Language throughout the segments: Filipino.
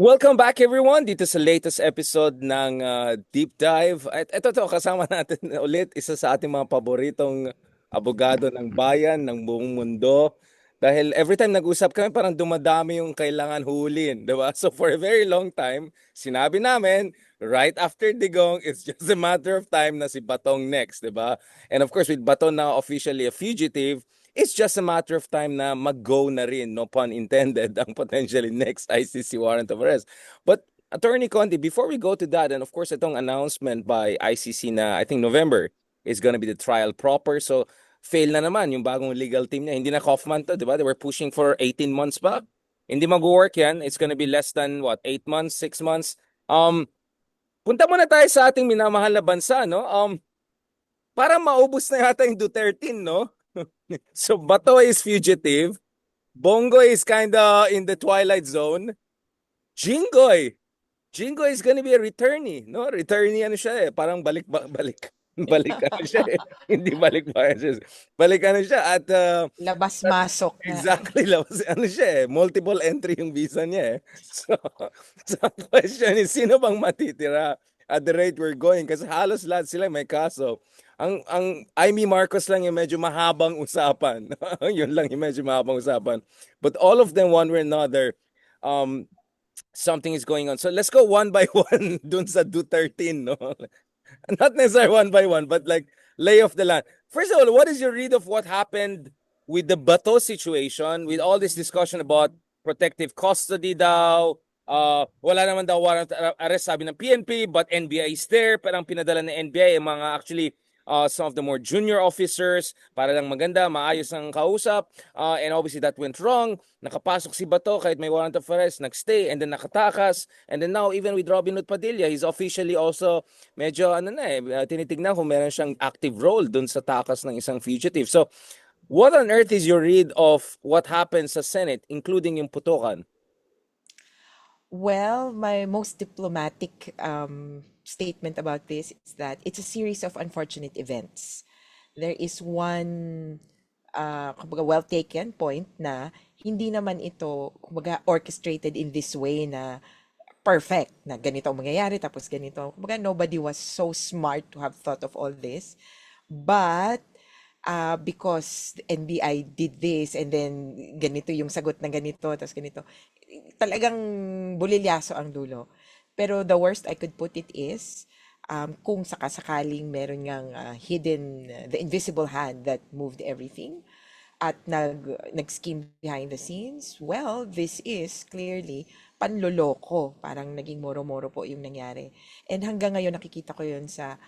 Welcome back everyone dito sa latest episode ng Deep Dive. At ito kasama natin ulit isa sa ating mga paboritong abogado ng bayan, ng buong mundo. Dahil every time nag-usap kami parang dumadami yung kailangan hulin, di ba? So for a very long time, sinabi namin, right after Digong, it's just a matter of time na si Batong next, di ba? And of course, with Batong now officially a fugitive, it's just a matter of time na mag-go na rin, no pun intended, ang potentially next ICC warrant of arrest. But Attorney Conti, before we go to that, and of course itong announcement by ICC na I think November is gonna be the trial proper. So fail na naman yung bagong legal team niya. Hindi na Kaufman to, di ba? They were pushing for 18 months pa. Hindi mag-work yan. It's gonna be less than what, 8 months, 6 months. Punta muna tayo sa ating minamahal na bansa, no? Para maubos na yata yung Duterte, no? So Bato is fugitive. Bongo is kinda in the twilight zone. Jinggoy. Jinggoy is gonna be a returnee, no? Returnee ano siya eh. Parang balik. Balik ano siya eh. Hindi balik ba siya. Balik ano siya at Labas-masok na. exactly labas ano siya eh. Multiple entry yung visa niya eh. So, so ang question is sino bang matitira at the rate we're going kasi halos lahat sila may kaso. Ang Amy Marcos lang yung medyo mahabang usapan. Yun lang yung medyo mahabang usapan. But all of them one way or another um something is going on. So let's go one by one dun sa Duterte, no? Not necessarily one by one, but like lay off the land. First of all, what is your read of what happened with the Bato situation, with all this discussion about protective custody daw, wala naman daw warrant arrest sabi ng PNP, but NBI is there, parang pinadala ng NBI yung mga actually some of the more junior officers para lang maganda, maayos ang kausap, and obviously that went wrong. Nakapasok si Bato kahit may warrant of arrest, nagstay, and then nakatakas, and then now even with Robin Hood Padilla, he's officially also medyo tinitignan kung meron siyang active role dun sa takas ng isang fugitive. So, what on earth is your read of what happened sa Senate, including yung putukan? Well, my most diplomatic statement about this is that it's a series of unfortunate events. There is one kumbaga well taken point na hindi naman ito kumbaga orchestrated in this way na perfect na ganito ang mangyayari tapos ganito. Kumbaga nobody was so smart to have thought of all this. But because the NBI did this and then ganito yung sagot na ganito tapos ganito talagang bulilyaso ang dulo. Pero the worst I could put it is, kung sakasakaling meron ngang hidden, the invisible hand that moved everything at nag-scheme behind the scenes, well, this is clearly panloloko. Parang naging moro-moro po yung nangyari. And hanggang ngayon nakikita ko yun sa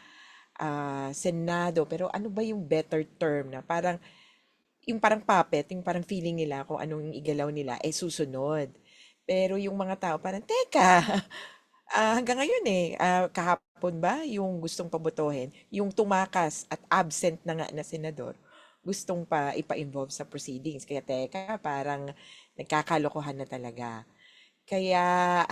Senado. Pero ano ba yung better term na parang yung parang puppet, yung parang feeling nila kung anong igalaw nila, eh susunod. Pero yung mga tao parang, teka, hanggang ngayon kahapon ba yung gustong pabotohin, yung tumakas at absent na nga na senador, gustong pa ipa-involve sa proceedings. Kaya teka, parang nagkakalokohan na talaga. Kaya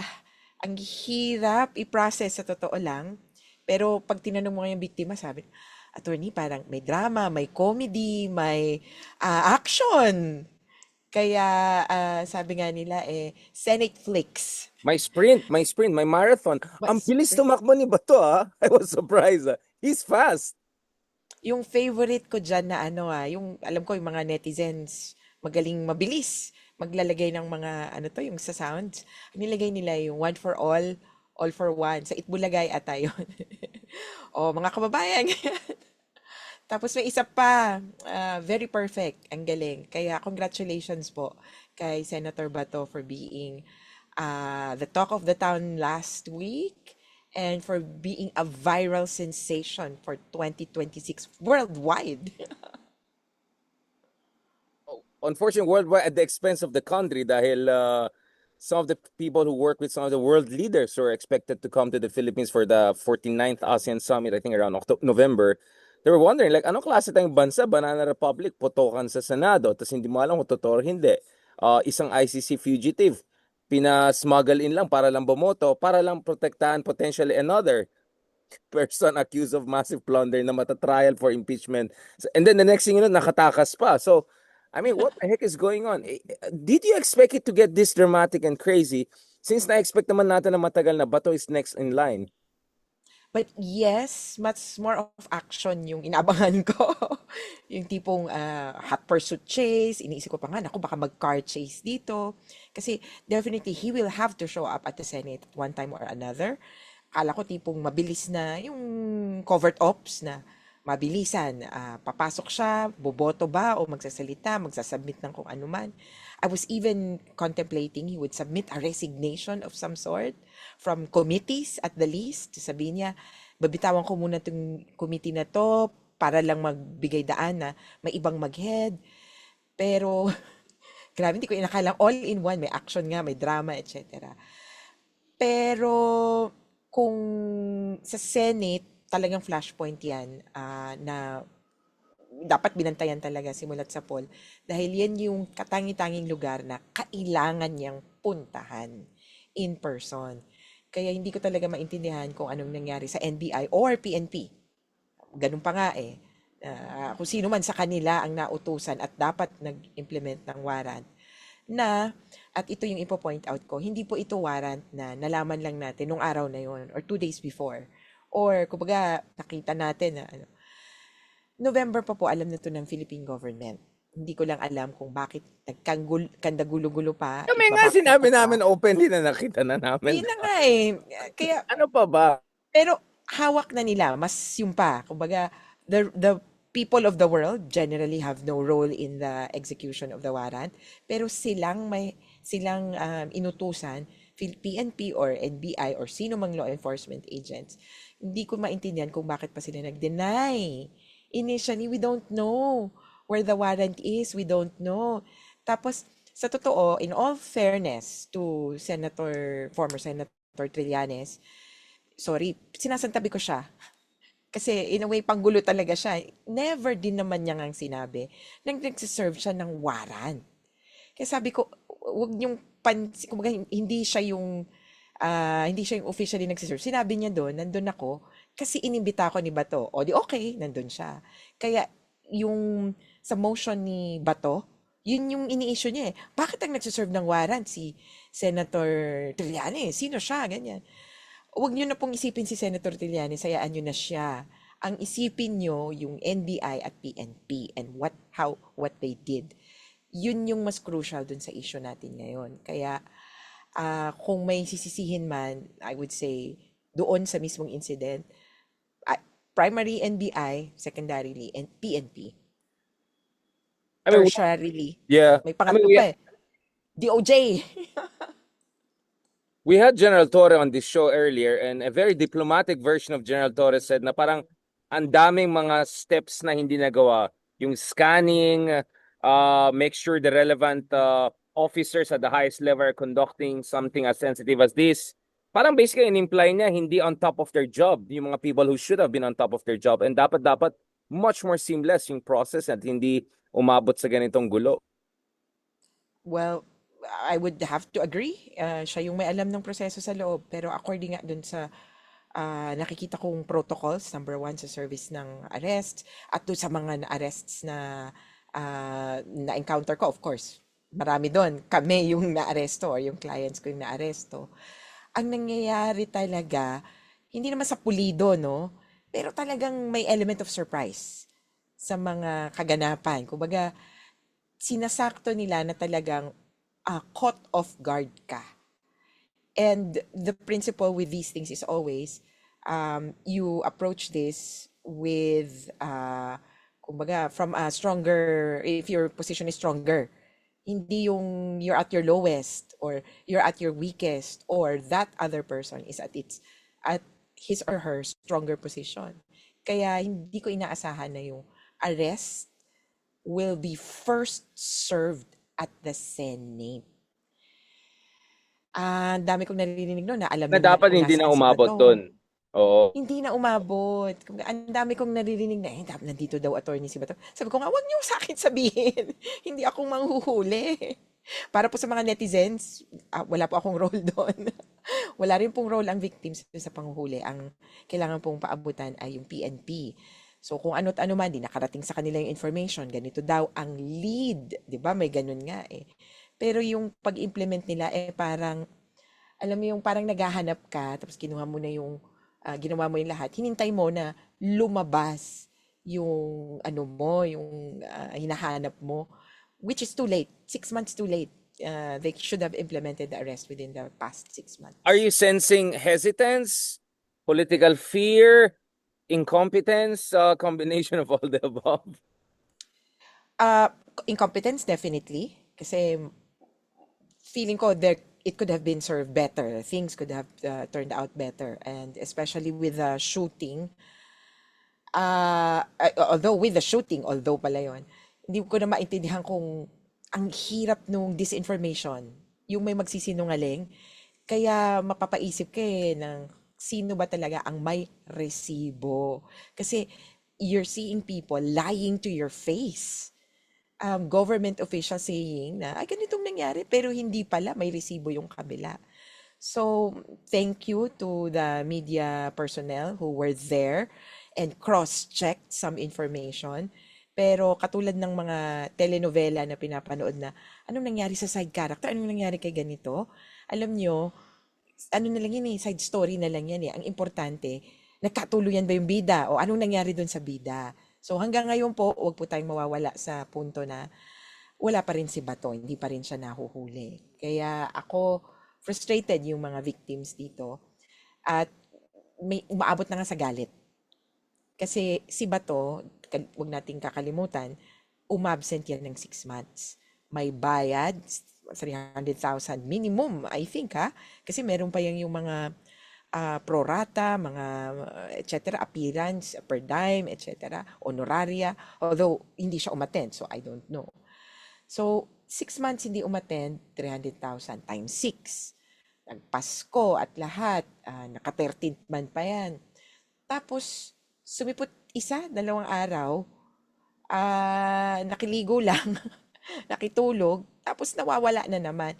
ang hirap i-process sa totoo lang. Pero pag tinanong mo yung biktima, sabi, attorney, parang may drama, may comedy, may action. Kaya sabi nga nila Senate flicks. May sprint, may marathon. Ang Mas bilis tumakbo ni Bato I was surprised. He's fast. yung favorite ko dyan na yung alam ko yung mga netizens magaling mabilis maglalagay ng mga yung sa sounds. Nilagay nila yung one for all for one. Sa Itbulagay ata yun. O mga kababayan. Tapos may isa pa, very perfect, ang galing. Kaya congratulations po kay Senator Bato for being the talk of the town last week and for being a viral sensation for 2026 worldwide. Unfortunately, worldwide at the expense of the country dahil some of the people who work with some of the world leaders who are expected to come to the Philippines for the 49th ASEAN Summit, I think around November, they were wondering, like, anong klase tayong bansa, Banana Republic, putokan sa Senado, tapos hindi mo alam kung totoo o hindi. Isang ICC fugitive, pinasmuggle in lang para lang bumoto, para lang protektahan potentially another person accused of massive plunder na matatrial for impeachment. And then the next thing you know, nakatakas pa. So, I mean, what the heck is going on? Did you expect it to get this dramatic and crazy? Since na-expect naman natin na matagal na Bato is next in line. But yes, much more of action yung inaabangan ko. Yung tipong hot pursuit chase, iniisip ko pa nga, naku, baka mag-car chase dito. Kasi definitely, he will have to show up at the Senate at one time or another. Akala ko tipong mabilis na yung covert ops na mabilisan. Papasok siya, boboto ba o magsasalita, magsasubmit ng kung ano man. I was even contemplating he would submit a resignation of some sort from committees at the least. Sabihin niya, babitawan ko muna itong committee na to para lang magbigay daan na may ibang mag-head. Pero, grabe, hindi ko inakalang all in one. May action nga, may drama, etc. Pero, kung sa Senate, talagang flashpoint yan na dapat binantayan talaga simulat sa poll dahil yan yung katangi-tanging lugar na kailangan niyang puntahan in person. Kaya hindi ko talaga maintindihan kung anong nangyari sa NBI or PNP. Ganun pa nga eh. Kung sino man sa kanila ang nautusan at dapat nag-implement ng warrant na, at ito yung ipo-point out ko, hindi po ito warrant na nalaman lang natin nung araw na yon or 2 days before. Or, kumbaga, nakita natin na November pa po alam na to ng Philippine government. Hindi ko lang alam kung bakit nagkandagulo-gulo pa. Kami nga Ibaback sinabi pa. namin openly na nakita na namin. Yun na nga eh. Kaya, Ano pa ba? pero hawak na nila. Mas yung pa. Kumbaga, the people of the world generally have no role in the execution of the warrant. Pero silang inutusan, PNP or NBI or sino mang law enforcement agents, hindi ko maintindihan kung bakit pa sila nag-deny. Initially, we don't know where the warrant is. We don't know. Tapos, sa totoo, in all fairness to former Senator Trillanes, sorry, sinasantabi ko siya. Kasi in a way, panggulo talaga siya. Never din naman niya ngang sinabi nang nagsiserve siya ng warrant. Kaya sabi ko, wag niyong kumbaga, hindi siya yung officially nagsiserve. Sinabi niya doon, nandun ako, kasi inimbita ako ni Bato. O di okay, nandun siya. Kaya yung sa motion ni Bato, yun yung ini-issue niya eh. Bakit ang nagsiserve ng warrant si Senator Trillanes? Sino siya? Ganyan. Huwag niyo na pong isipin si Senator Trillanes, sayaan niyo na siya. Ang isipin niyo yung NBI at PNP and what they did. Yun yung mas crucial dun sa issue natin ngayon. Kaya kung may sisisihin man, I would say doon sa mismong incident, primary NBI, secondarily and PNP. Tertiarily. Yeah. May pangatlo pa eh. DOJ. We had General Torre on this show earlier and a very diplomatic version of General Torre said na parang ang daming mga steps na hindi nagawa. Yung scanning, make sure the relevant officers at the highest level are conducting something as sensitive as this. Parang basically in-imply niya hindi on top of their job. Yung mga people who should have been on top of their job. And dapat much more seamless yung process at hindi umabot sa ganitong gulo. Well, I would have to agree. Siya yung may alam ng proseso sa loob. Pero according nga dun sa nakikita kong protocols, number 1 sa service ng arrest, at doon sa mga na-arrests na na-encounter ko, of course, marami doon. Kami yung na-aresto or yung clients ko yung na-aresto. Ang nangyayari talaga, hindi naman sa pulido, no? Pero talagang may element of surprise sa mga kaganapan. Kumbaga, sinasakto nila na talagang caught off guard ka. And the principle with these things is always, you approach this with, kumbaga, from a stronger, if your position is stronger, hindi yung you're at your lowest or you're at your weakest or that other person is at his or her stronger position. Kaya hindi ko inaasahan na yung arrest will be first served at the Senate. Dami kong naririnig noon na alam Na naman dapat kung hindi na nasaan si umabot Bato. doon. Oo. Hindi na umabot. Ang dami kong naririnig na, nandito daw attorney si Bato. Sabi ko nga, wag niyo sa akin sabihin. Hindi ako manghuhuli. Para po sa mga netizens, wala po akong role doon. Wala rin pong role ang victims sa panghuhuli. Ang kailangan pong paabutan ay yung PNP. So kung ano't ano man, di nakarating sa kanila yung information, ganito daw ang lead. Di ba? May ganun nga eh. Pero yung pag-implement nila parang Alam mo yung parang naghahanap ka, tapos kinuha mo na yung, ginawa mo yung lahat, hinintay mo na lumabas yung ano mo, yung hinahanap mo, which is too late. 6 months too late. They should have implemented the arrest within the past six Are months. you sensing hesitance, political fear, incompetence, combination of all the above? Uh, Incompetence, definitely. Kasi feeling ko there it could have been served better. Things could have turned out better. And especially with the shooting, although pala yun, hindi ko na maintindihan kung ang hirap nung disinformation, yung may magsisinungaling, kaya mapapaisip ka ng sino ba talaga ang may resibo. Kasi you're seeing people lying to your face. Government official saying na, ay, ganitong nangyari, pero hindi pala, may resibo yung kabila. So, thank you to the media personnel who were there and cross-checked some information. Pero katulad ng mga telenovela na pinapanood na, anong nangyari sa side character? Anong nangyari kay ganito? Alam nyo, ano na lang yan side story na lang yan eh. Ang importante, nagkatuluyan ba yung bida o anong nangyari doon sa bida? So hanggang ngayon po, huwag po tayong mawawala sa punto na wala pa rin si Bato, hindi pa rin siya nahuhuli. Kaya ako, frustrated yung mga victims dito at may umaabot na nga sa galit. Kasi si Bato, huwag nating kakalimutan, umabsent yan ng 6 months. May bayad, 300,000 minimum, I think ha. Kasi meron pa yung mga pro rata, mga etc. appearance per dime, etc. honoraria. Although hindi siya umattend, so I don't know. So 6 months hindi umattend, 300,000 times 6. Nagpasko at lahat, naka 13th month pa yan. Tapos sumipot isa, 2 araw, nakiligo lang, nakitulog, tapos nawawala na naman.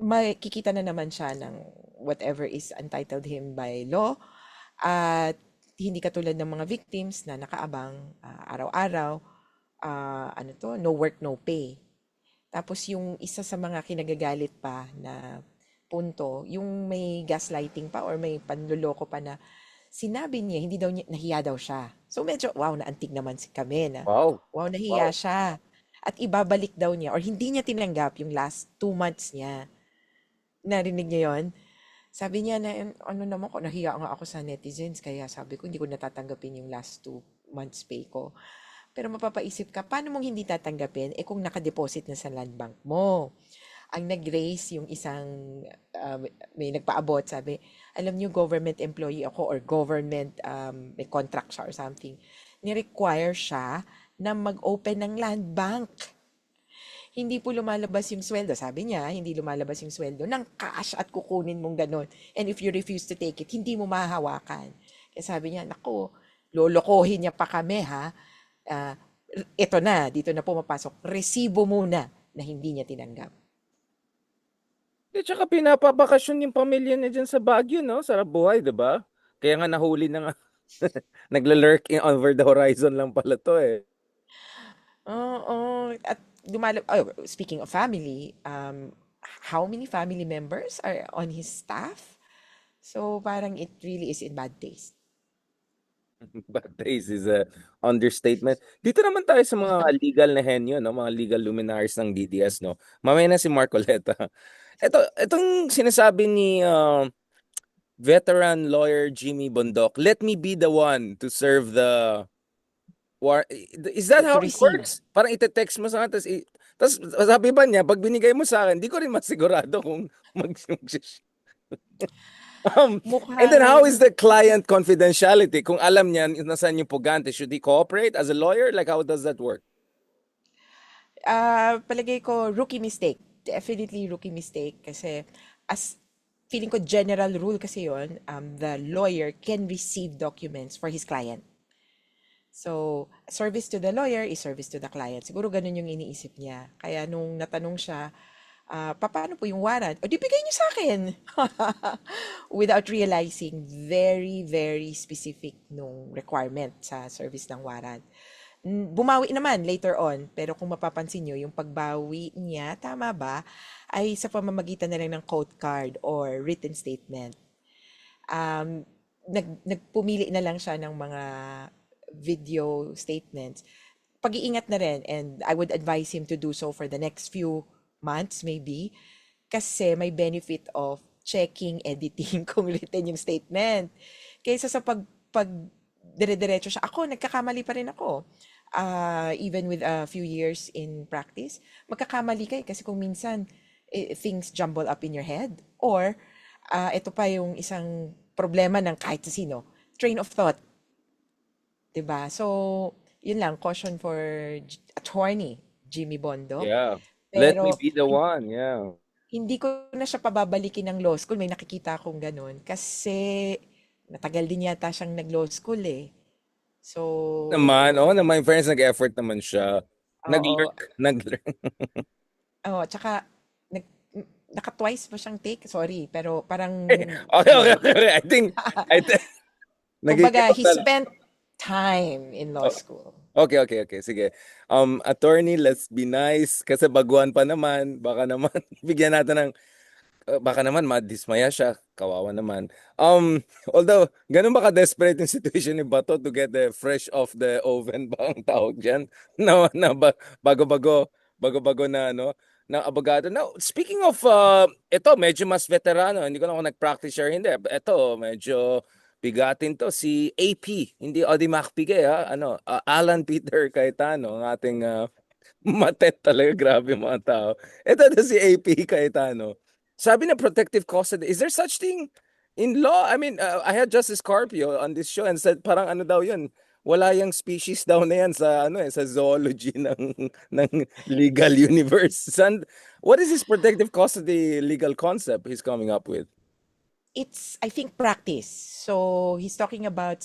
Makikita na naman siya ng whatever is entitled him by law at hindi katulad ng mga victims na nakaabang araw-araw, no work, no pay. Tapos yung isa sa mga kinagagalit pa na punto, yung may gaslighting pa or may panluloko pa na sinabi niya, hindi daw niya, nahiya daw siya. So medyo, wow, naantig naman si kami na, Wow. wow, nahiya siya. At ibabalik daw niya or hindi niya tinanggap yung last 2 months niya. Narinig niya yon. Sabi niya na, ano naman ko, nahiya nga ako sa netizens, kaya sabi ko, hindi ko natatanggapin yung last 2 months pay ko. Pero mapapaisip ka, paano mong hindi tatanggapin kung nakadeposit na sa land bank mo? Ang nag-raise yung isang, uh, may nagpaabot, sabi, alam niyo, government employee ako or government, may contract siya or something. Ni-require siya na mag-open ng land bank. Hindi po lumalabas yung sweldo. Sabi niya, hindi lumalabas yung sweldo ng cash at kukunin mong ganon. And if you refuse to take it, hindi mo mahahawakan. Kaya sabi niya, naku, lolokohin niya pa kami ha. Uh, ito na, dito na pumapasok. Resibo muna na hindi niya tinanggap. At saka pinapabakasyon yung pamilya niya dyan sa Baguio, no? Sarap buhay, di ba? Kaya nga nahuli na nga. Nagla-lurk over the horizon lang pala to eh. Oo. At speaking of family, how many family members are on his staff? So parang it really is in bad taste. Bad taste is a understatement. Dito naman tayo sa mga legal na henyo, no? Mga legal luminaries ng DDS, no? Mamaya na si Marcoleta. Itong sinasabi ni veteran lawyer Jimmy Bondok, let me be the one to serve the war. Is that To how it receive. works? Parang ite-text mo sa akin, tapos sabi ba niya, pag binigay mo sa akin, di ko rin masigurado kung mag and then how is Mukhang the client confidentiality? Kung alam niya nasaan yung pugante, should he cooperate as a lawyer? Like how does that work? palagay ko rookie mistake. Definitely rookie mistake kasi as feeling ko general rule kasi yon, the lawyer can receive documents for his client. So, service to the lawyer is service to the client. Siguro ganun yung iniisip niya. Kaya nung natanong siya, paano po yung warrant? O, di bigay niyo sa akin. Without realizing, very, very specific nung requirement sa service ng warrant. Bumawi naman later on, pero kung mapapansin nyo, yung pagbawi niya, tama ba, ay sa pamamagitan na lang ng quote card or written statement. Nagpumili na lang siya ng mga video statements. Pag-iingat na rin, and I would advise him to do so for the next few months maybe, kasi may benefit of checking, editing kung written yung statement. Kaysa sa pag dire-diretso siya. Ako, nagkakamali pa rin ako. Even with a few years in practice, magkakamali ka kasi kung minsan things jumble up in your head. Or, ito pa yung isang problema ng kahit sino, train of thought. 'Di ba? So, yun lang, caution for attorney Jimmy Bondoc. Yeah. Let me Pero be the one. Yeah. hindi ko na siya pababalikin ng law school. May nakikita akong ganun. Kasi matagal din yata siyang nag-law school eh. So, Naman, oh, naman, friends, nag-effort naman siya. oo. Nag-learn. Oo, tsaka nag, naka-twice pa siyang take. Sorry, pero parang, Okay, okay, okay, okay. I think, kumbaga, nagiging he spent time in law school. Okay, okay, okay. Sige. Attorney, let's be nice. Kasi baguhan pa naman. Baka naman, bigyan natin ng, baka naman madismaya siya. Kawawa naman. Although, ganun ba ka-desperate yung situation ni Bato to get the fresh off the oven ba ang tawag dyan? Bago-bago, bago-bago na, ano, na abogado. Now, speaking of, ito, medyo mas veterano. Hindi ko na kung nag-practice siya or hindi. Ito, medyo bigatin to, si AP, hindi Odi Macpige, ha? Ano, Alan Peter Cayetano, ang ating matet talaga, grabe mga tao. Ito na si AP Cayetano. Sabi na protective custody, is there such thing in law? I mean, I had Justice Carpio on this show and said parang ano daw yun, wala yung species daw na yan sa ano sa zoology ng legal universe. And what is this protective custody legal concept he's coming up with? It's, I think, practice. So, he's talking about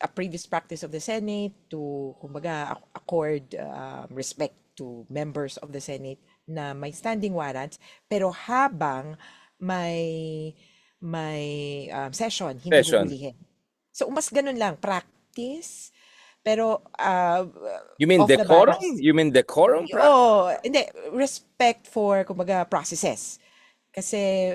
a previous practice of the Senate to, kumbaga, accord respect to members of the Senate na may standing warrants, pero habang may session, hindi Session. huhulihin. So, mas ganun lang, practice, pero You mean off the bat, decorum? You mean decorum practice? oh, hindi, respect for, kumbaga, processes. Kasi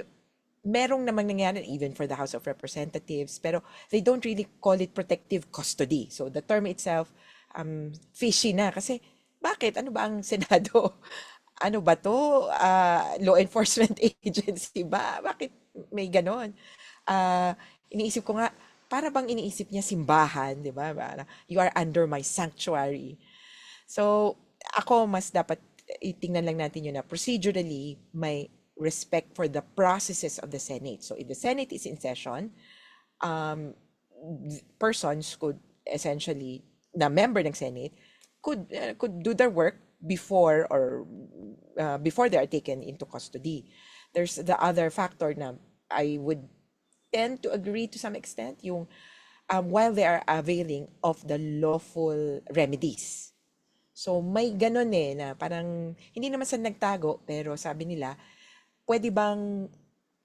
merong namang nangyari even for the House of Representatives, pero they don't really call it protective custody. So the term itself, fishy na. Kasi bakit? Ano ba ang Senado? Ano ba to? Law enforcement agency ba? Bakit may ganon? Iniisip ko nga, para bang iniisip niya simbahan, di ba? You are under my sanctuary. So, ako mas dapat itingnan lang natin yun na procedurally may respect for the processes of the Senate. So, if the Senate is in session, persons could essentially, na member ng Senate, could do their work before or before they are taken into custody. There's the other factor na I would tend to agree to some extent, yung while they are availing of the lawful remedies. So may ganun eh na parang hindi naman sa nagtago pero sabi nila pwede bang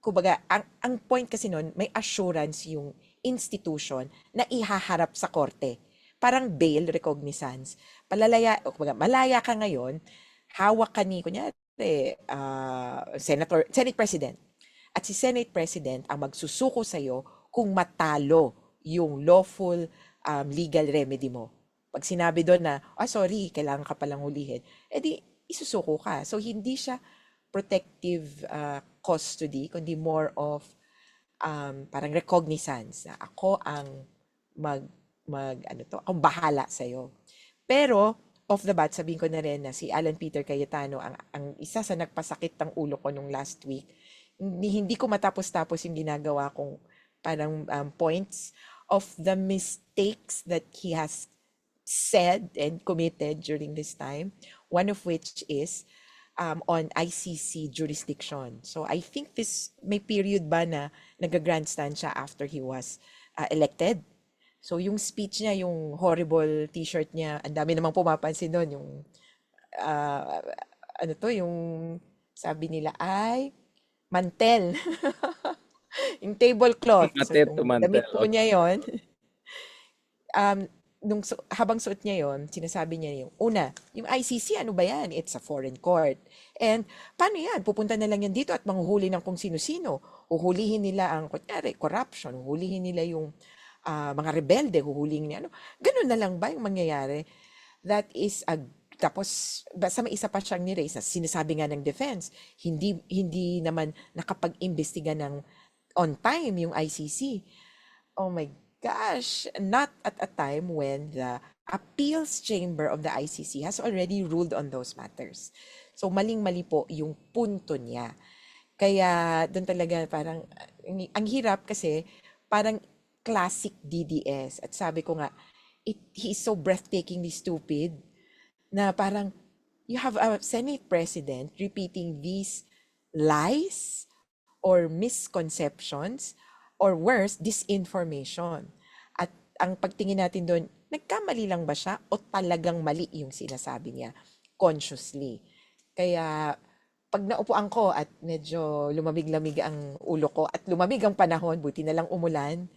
kumbaga ang point kasi noon may assurance yung institution na ihaharap sa korte. Parang bail recognizance. Palalaya o kumbaga malaya ka ngayon, hawak ka ni kunyari Senate President. At si Senate President ang magsusuko sa iyo kung matalo yung lawful legal remedy mo. Pag sinabi doon na, sorry, kailangan ka palang hulihin, edi isusuko ka. So, hindi siya protective custody, kundi more of parang recognizance na ako ang akong bahala sa'yo. Pero, off the bat, sabihin ko na rin na si Alan Peter Cayetano, ang isa sa nagpasakit ng ulo ko nung last week, hindi ko matapos-tapos yung ginagawa kong parang points of the mistakes that he has said and committed during this time, one of which is on ICC jurisdiction. So I think may period ba na nag-grandstand siya after he was elected. So yung speech niya, yung horrible t-shirt niya, ang dami namang pumapansin doon, yung yung sabi nila ay mantel. Yung tablecloth. So Matet to yung mantel. damit po niya yon habang suot niya yon, sinasabi niya yung una, yung ICC, ano ba yan? It's a foreign court. And paano yan? Pupunta na lang yan dito at manghuhuli ng kung sino-sino. Huhulihin nila ang, kunyari, corruption. Huhulihin nila yung mga rebelde. Huhulihin nila, ano. Ganun na lang ba yung mangyayari? That is tapos basta may isa pa siyang ni-raise na sinasabi nga ng defense, hindi naman nakapag-imbestiga ng on time yung ICC. Oh my gosh, not at a time when the appeals chamber of the ICC has already ruled on those matters. So maling-mali po yung punto niya. Kaya doon talaga parang ang hirap kasi parang classic DDS. At sabi ko nga, he is so breathtakingly stupid na parang you have a Senate President repeating these lies or misconceptions or worse, disinformation. At ang pagtingin natin doon, nagkamali lang ba siya o talagang mali yung sinasabi niya consciously? Kaya pag naupuan ko at medyo lumamig-lamig ang ulo ko at lumamig ang panahon, buti na lang umulan.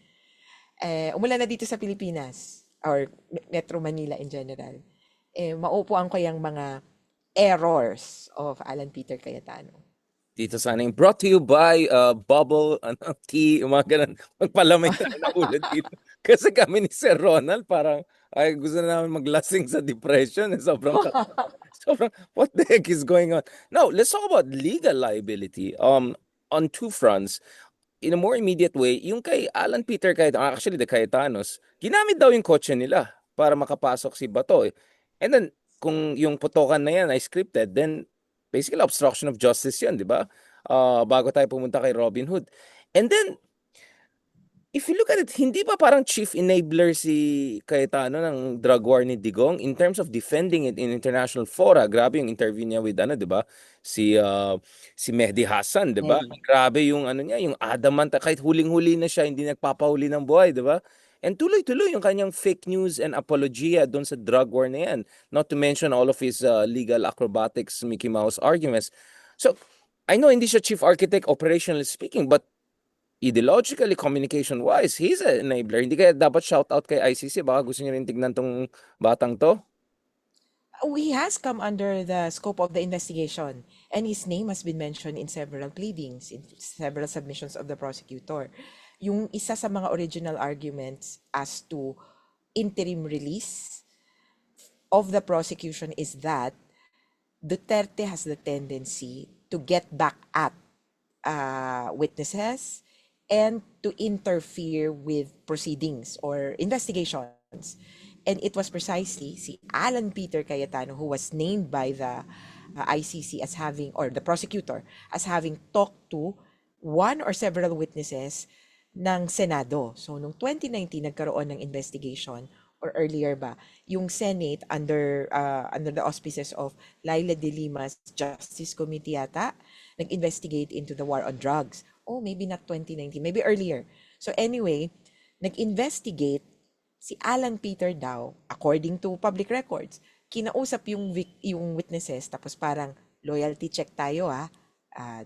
Umulan na dito sa Pilipinas or Metro Manila in general. Maupuan ko yung mga errors of Alan Peter Cayetano. Dito sana yung brought to you by Bubble, tea, yung mga ganun. Magpalamig na ulo dito. Kasi kami ni Sir Ronald, parang, ay, gusto na namin maglasing sa depression. Sobrang, what the heck is going on? Now, let's talk about legal liability. On two fronts. In a more immediate way, yung kay Alan Peter Cayetano, actually the Cayetanos, ginamit daw yung kotse nila para makapasok si Bato. And then, kung yung putokan na yan ay scripted, then basically obstruction of justice yun, di ba? Bago tayo pumunta kay Robin Hood. And then, if you look at it, hindi ba parang chief enabler si Cayetano ng drug war ni Digong in terms of defending it in international fora? Grabe yung interview niya with 'di ba? Si Mehdi Hasan, 'di ba? Mehdi. Grabe yung niya, yung adamant kahit huling-huli na siya, hindi nagpapahuli ng buhay, 'di ba? And tuloy-tuloy yung kanyang fake news and apologia doon sa drug war na yan. Not to mention all of his legal acrobatics, Mickey Mouse arguments. So, I know hindi siya chief architect operationally speaking, but ideologically, communication-wise, he's an enabler. Hindi kaya dapat shout-out kay ICC? Baka gusto niyo rin tignan tong batang to? He has come under the scope of the investigation, and his name has been mentioned in several pleadings, in several submissions of the prosecutor. Yung isa sa mga original arguments as to interim release of the prosecution is that Duterte has the tendency to get back at witnesses and to interfere with proceedings or investigations. And it was precisely si Alan Peter Cayetano who was named by the ICC as having, or the prosecutor, as having talked to one or several witnesses ng Senado. So, noong 2019, nagkaroon ng investigation or earlier ba, yung Senate under the auspices of Laila de Lima's Justice Committee yata, nag-investigate into the war on drugs. Oh, maybe not 2019, maybe earlier. So anyway, nag-investigate si Alan Peter daw, according to public records, kinausap yung witnesses, tapos parang loyalty check tayo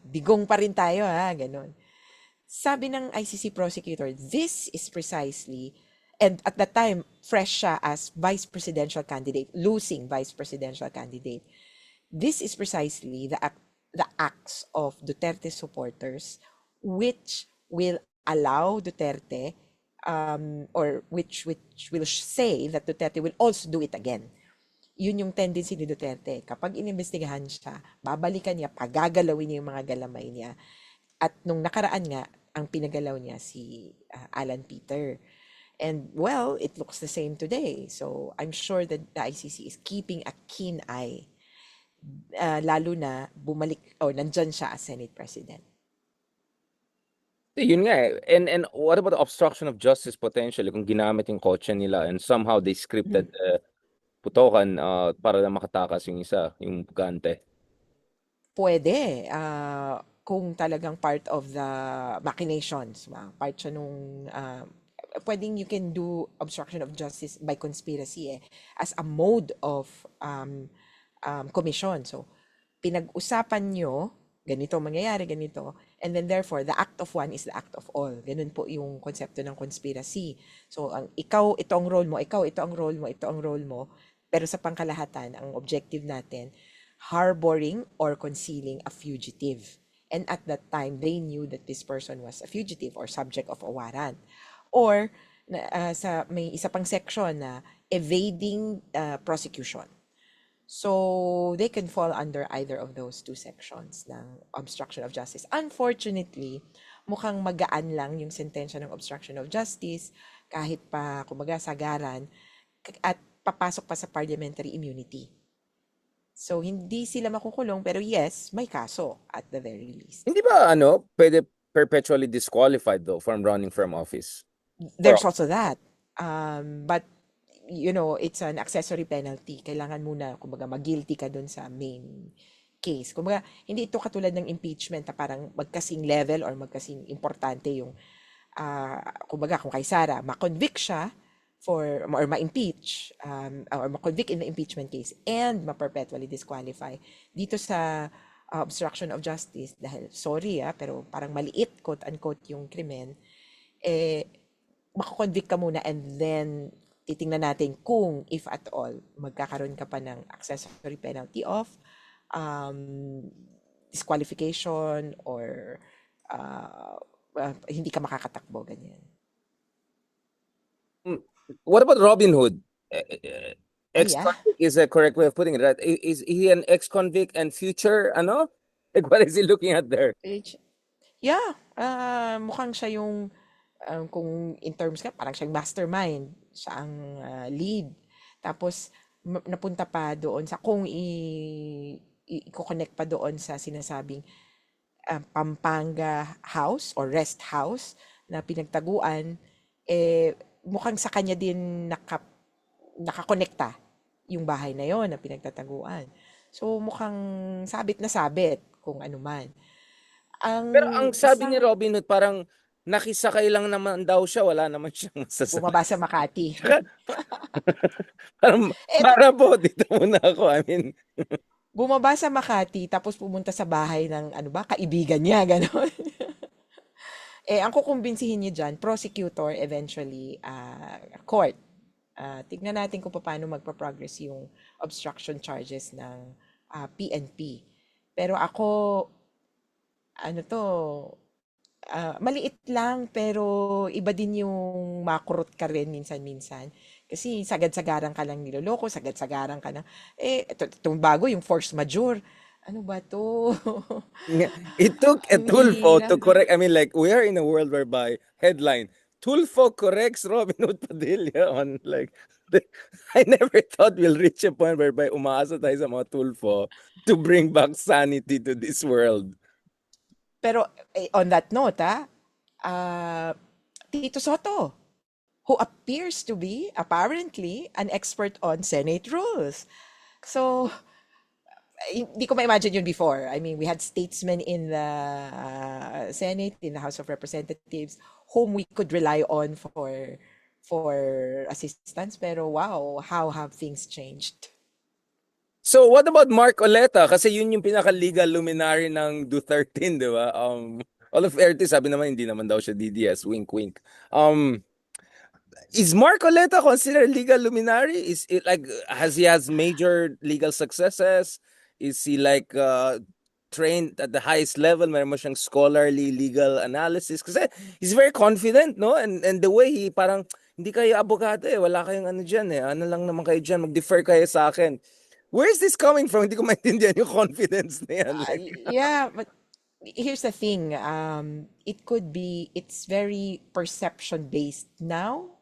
digong pa rin tayo ganun. Sabi ng ICC prosecutor, this is precisely, and at that time, fresh siya as vice presidential candidate, losing vice presidential candidate. This is precisely the acts of Duterte supporters which will allow Duterte or which will say that Duterte will also do it again. Yun yung tendency ni Duterte. Kapag inimbestigahan siya, babalikan niya, pagagalawin niya yung mga galamay niya. At nung nakaraan nga, ang pinagalaw niya si Alan Peter. And well, it looks the same today. So I'm sure that the ICC is keeping a keen eye. Lalo na bumalik o nandyan siya as Senate President. Yun nga eh. And what about the obstruction of justice potentially kung ginamit yung kotse nila and somehow they scripted putokan para na makatakas yung isa, yung pugante? Pwede. Kung talagang part of the machinations, part siya nung pwedeng you can do obstruction of justice by conspiracy as a mode of commission. So, pinag-usapan nyo, ganito mangyayari, ganito, And then therefore, the act of one is the act of all. Ganun po yung konsepto ng conspiracy. So, ikaw, ito ang role mo, ikaw, ito ang role mo, ito ang role mo. Pero sa pangkalahatan, ang objective natin, harboring or concealing a fugitive. And at that time, they knew that this person was a fugitive or subject of a warrant. Or, may isa pang section na evading prosecution. So, they can fall under either of those two sections ng obstruction of justice. Unfortunately, mukhang magaan lang yung sentensya ng obstruction of justice kahit pa, kumbaga, sagaran at papasok pa sa parliamentary immunity. So, hindi sila makukulong pero yes, may kaso at the very least. Hindi ba pwede perpetually disqualified though from running from office? There's also that. But it's an accessory penalty. Kailangan muna, kumbaga, mag-guilty ka dun sa main case. Kumbaga, hindi ito katulad ng impeachment na parang magkasing level or magkasing importante yung, kumbaga, kung kay Sara, ma-convict siya or ma-impeach, or ma-convict in the impeachment case and ma-perpetually disqualify. Dito sa obstruction of justice, dahil, sorry pero parang maliit, quote-unquote, yung krimen, makakonvict ka muna and then titingnan natin kung, if at all, magkakaroon ka pa ng accessory penalty of disqualification or hindi ka makakatakbo, ganyan. What about Robin Hood? Ex-convict is a correct way of putting it, right? Is he an ex-convict and future, Like, what is he looking at there? Yeah, mukhang siya yung, kung in terms ka, parang siyang mastermind, siya ang lead. Tapos, napunta pa doon sa, kung i-connect pa doon sa sinasabing Pampanga House or Rest House na pinagtaguan, mukhang sa kanya din nakakonekta yung bahay na yon na pinagtataguan. So, mukhang sabit na sabit kung ano man. Pero ang sabi ni Robin Hood, parang nakisakay lang naman daw siya, wala naman siyang masasakay. Bumaba sa Makati. Para po, dito muna ako. I mean, bumaba sa Makati, tapos pumunta sa bahay ng, kaibigan niya, gano'n. Ang kukumbinsihin niya dyan, prosecutor, eventually, court. Tignan natin kung paano magpa-progress yung obstruction charges ng PNP. Pero ako, maliit lang pero iba din yung makurot ka rin minsan-minsan. Kasi sagad-sagaran ka lang niloloko, sagad-sagaran ka na. Itong bago, yung force majeure. Ano ba to? It took a Tulfo to correct. I mean, like, we are in a world whereby, headline, Tulfo corrects Robin Hood Padilla on, like, I never thought we'll reach a point whereby umaasa tayo sa mga Tulfo to bring back sanity to this world. Pero on that note, Tito Soto, who appears to be, apparently, an expert on Senate rules. So, hindi ko ma-imagine yun before. I mean, we had statesmen in the Senate, in the House of Representatives, whom we could rely on for assistance. Pero wow, how have things changed? So, what about Mark Oleta? Kasi yun yung pinaka-legal luminary ng Duterte, di ba? Oleta, sabi naman, hindi naman daw siya DDS. Wink, wink. Is Mark Oleta considered legal luminary? Is it like, he has major legal successes? Is he like trained at the highest level? Meron mo siyang scholarly legal analysis? Kasi he's very confident, no? And the way he parang, hindi kayo abogado wala kayong ano dyan ano lang naman kayo dyan, mag-defer kayo sa akin. Where is this coming from? Hindi ko maintindihan yung confidence na yan. Yeah, but here's the thing. It's very perception-based now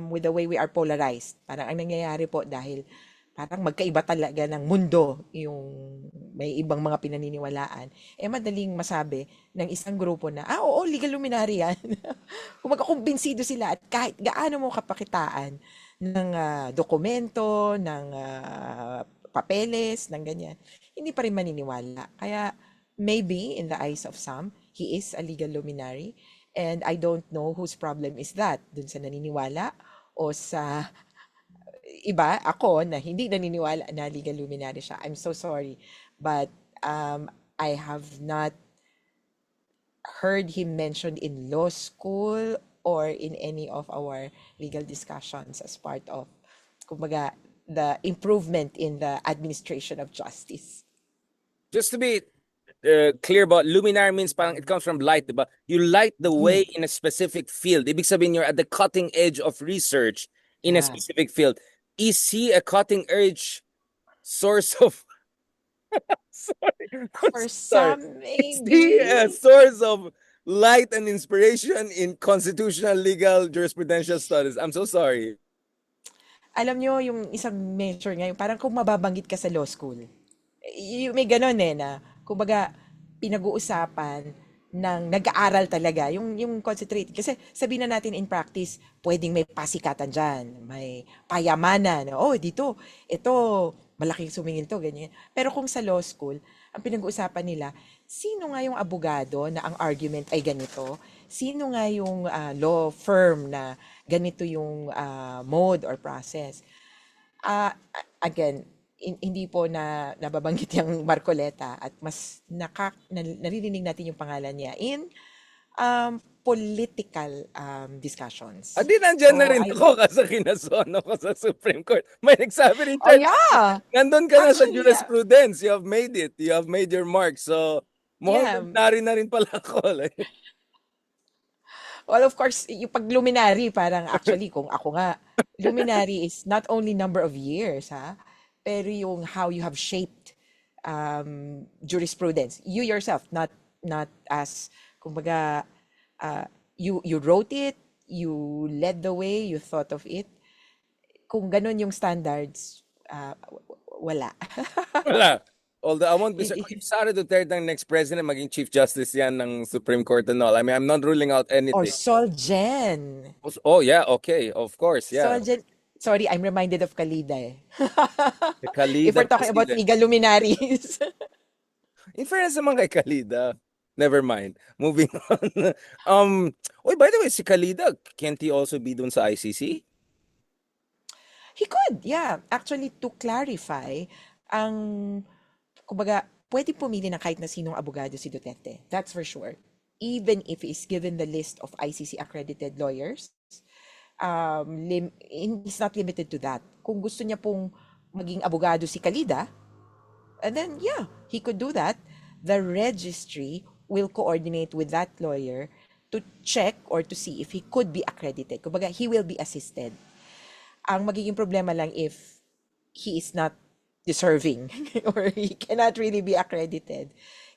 with the way we are polarized. Parang ang nangyayari po dahil parang magkaiba talaga ng mundo yung may ibang mga pinaniniwalaan. Madaling masabi ng isang grupo na, oo, legal luminary yan. Kung magkakumbinsido sila at kahit gaano mo kapakitaan ng dokumento, ng papeles, ng ganyan, hindi pa rin maniniwala. Kaya maybe in the eyes of some, he is a legal luminary and I don't know whose problem is that, dun sa naniniwala o sa iba, ako na hindi naniniwala na legal luminary siya. I'm so sorry, but I have not heard him mentioned in law school or in any of our legal discussions as part of, kumbaga, the improvement in the administration of justice. Just to be clear about luminary means parang it comes from light, diba? You light the way in a specific field. Ibig sabihin you're at the cutting edge of research in a Yeah. specific field. Is he a cutting edge source of sorry, I'm For sorry. some, Is he a maybe. source of light and inspiration in constitutional legal jurisprudential studies? I'm so sorry. Alam nyo, yung isang measure ngayon, parang kung mababanggit ka sa law school. May ganon na, kumbaga, pinag-uusapan ng nag-aaral talaga, yung concentrate. Kasi sabihin na natin in practice, pwedeng may pasikatan dyan, may payamanan. Oh, dito, ito, malaking sumingil to, ganyan. Pero kung sa law school, ang pinag-uusapan nila, sino nga yung abogado na ang argument ay ganito? Sino nga yung law firm na ganito yung mode or process? Again, hindi po na nababanggit yung Marcoleta at mas naririnig natin yung pangalan niya in political discussions. Di nandyan na So, rin ako kasi kinasono ko sa Supreme Court. May nagsabi rin oh dyan, yeah, nandun ka na sa actually, jurisprudence. You have made it. You have made your mark. So, yeah. mukhang luminary na rin pala ako. Well, of course, yung pag luminary, parang actually, kung ako nga, luminary is not only number of years, ha? Pero yung how you have shaped jurisprudence. You yourself, not as, kumbaga, you wrote it, you led the way, you thought of it. Kung ganun yung standards, wala. Wala. Although I won't be if Sara Duterte ang next president, maging Chief Justice yan ng Supreme Court and all. I mean, I'm not ruling out Or anything. Solgen. Oh, yeah, okay. Of course, yeah. Solgen. Sorry, I'm reminded of Kalida eh. Kalida If we're talking about president. legal luminaries. In fairness naman kay Kalida, never mind. Moving on. By the way, si Kalida, can't he also be dun sa ICC? He could, yeah. Actually, to clarify, kumbaga, pwede pumili ng kahit na sinong abogado si Duterte. That's for sure. Even if he's given the list of ICC accredited lawyers, he's not limited to that. Kung gusto niya pong maging abogado si Kalida, and then, yeah, he could do that. The registry will coordinate with that lawyer to check or to see if he could be accredited. Kumbaga, he will be assisted. Ang magiging problema lang if he is not deserving or he cannot really be accredited,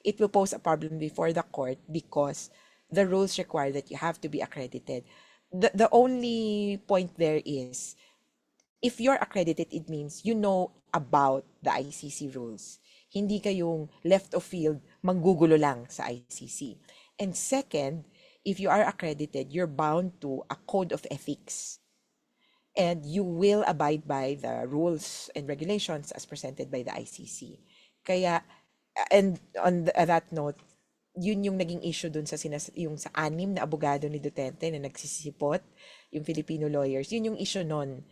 it will pose a problem before the court because the rules require that you have to be accredited. The only point there is, if you're accredited, it means you know about the ICC rules. Hindi kayong left of field, manggugulo lang sa ICC. And second, if you are accredited, you're bound to a code of ethics. And you will abide by the rules and regulations as presented by the ICC. Kaya, and on that note, yun yung naging issue dun sa yung sa 6 na abogado ni Duterte na nagsisipot, yung Filipino lawyers, yun yung issue nun.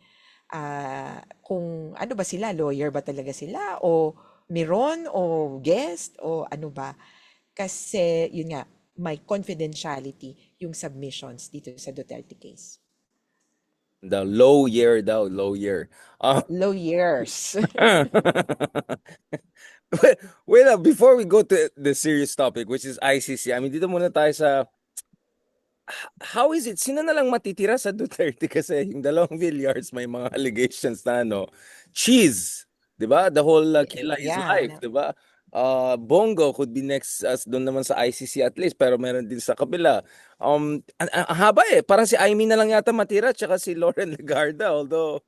Kung ano ba sila, lawyer ba talaga sila, o meron, o guest, o ano ba. Kasi, yun nga, may confidentiality yung submissions dito sa Duterte case. The low year daw, low year. Low years. Wait, before we go to the serious topic, which is ICC, I mean, dito muna tayo sa how is it? Sino na lang matitira sa Duterte kasi yung 2 Villar's may mga allegations na cheese, 'di ba? The whole Kila is life, 'di ba? Bongo could be next as doon naman sa ICC at least, pero meron din sa kabila. Ang haba parang si Aimee na lang yata matira tsaka si Lauren Legarda, although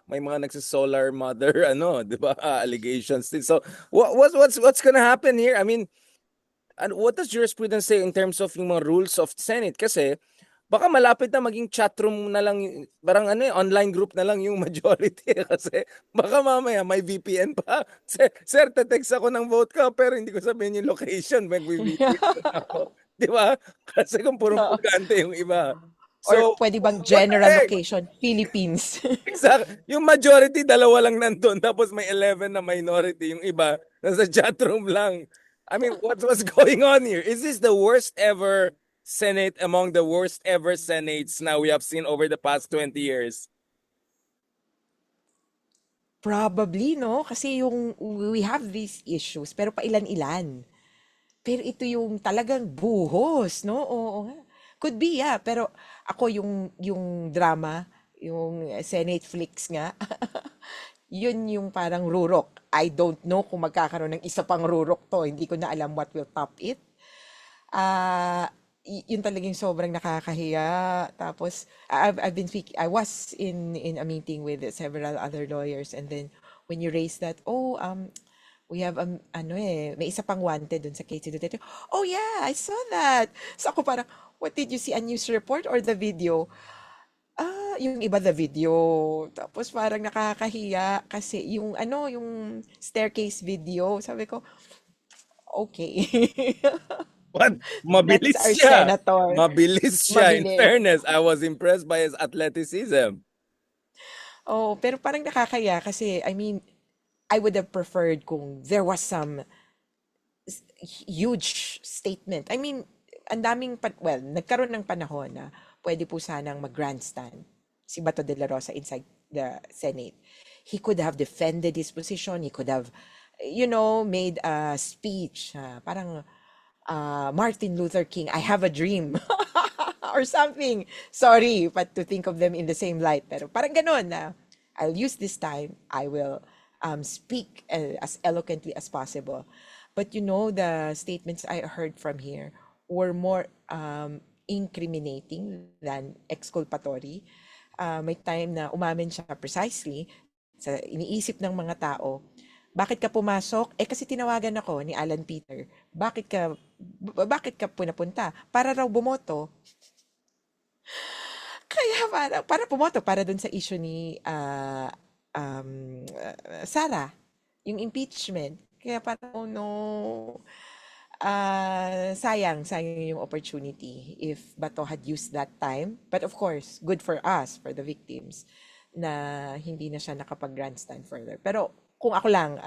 may mga nagsa-solar mother 'di ba? Allegations din. So what's gonna happen here? I mean, and what does jurisprudence say in terms of yung mga rules of Senate? Kasi baka malapit na maging chatroom na lang, parang online group na lang yung majority kasi baka mamaya may VPN pa. Sir, text ako ng vote ka pero hindi ko sabihin yung location, mag-VPN ako. Di ba? Kasi kung purong pugante yung iba. So, or pwede bang general location, Philippines? Exact. Yung majority, 2 lang nandun, tapos may 11 na minority. Yung iba, nasa chatroom lang. I mean, what's going on here? Is this the worst ever Senate among the worst ever Senates now we have seen over the past 20 years? Probably, no? Kasi yung we have these issues, pero pailan-ilan. Pero ito yung talagang buhos, no? Oo nga. Could be, yeah. Pero ako yung drama, yung Senate flicks nga, yun yung parang rurok. I don't know kung magkakaroon ng isa pang rurok to. Hindi ko na alam what will top it. Yun talagang sobrang nakakahiya. Tapos, I've been speaking, I was in a meeting with several other lawyers, and then when you raise that, we have, ano may isa pang wanted dun sa case ni Duterte. Oh yeah, I saw that. So ako parang, what did you see, a news report or the video? Yung iba the video. Tapos parang nakakahiya kasi yung staircase video, sabi ko, okay. What? That's Mabilis our siya. senator. Mabilis siya. In Mabilis. fairness, I was impressed by his athleticism. Oh, pero parang nakakaya kasi, I mean, I would have preferred kung there was some huge statement. I mean, nagkaroon ng panahon na pwede po sanang mag-grandstand si Bato de la Rosa inside the Senate. He could have defended his position. He could have, made a speech. Parang Martin Luther King, I have a dream. Or something. Sorry, but to think of them in the same light. Pero parang ganun na, I'll use this time. I will speak as eloquently as possible. But the statements I heard from here were more incriminating than exculpatory. May time na umamin siya precisely sa iniisip ng mga tao. Bakit ka pumasok? Kasi tinawagan ako ni Alan Peter. Bakit ka punapunta? Para raw bumoto. Kaya para pumoto para dun sa issue ni Sara, yung impeachment. Kaya parang, oh no, sayang yung opportunity if Bato had used that time. But of course, good for us, for the victims, na hindi na siya nakapag-grandstand further. Pero kung ako lang,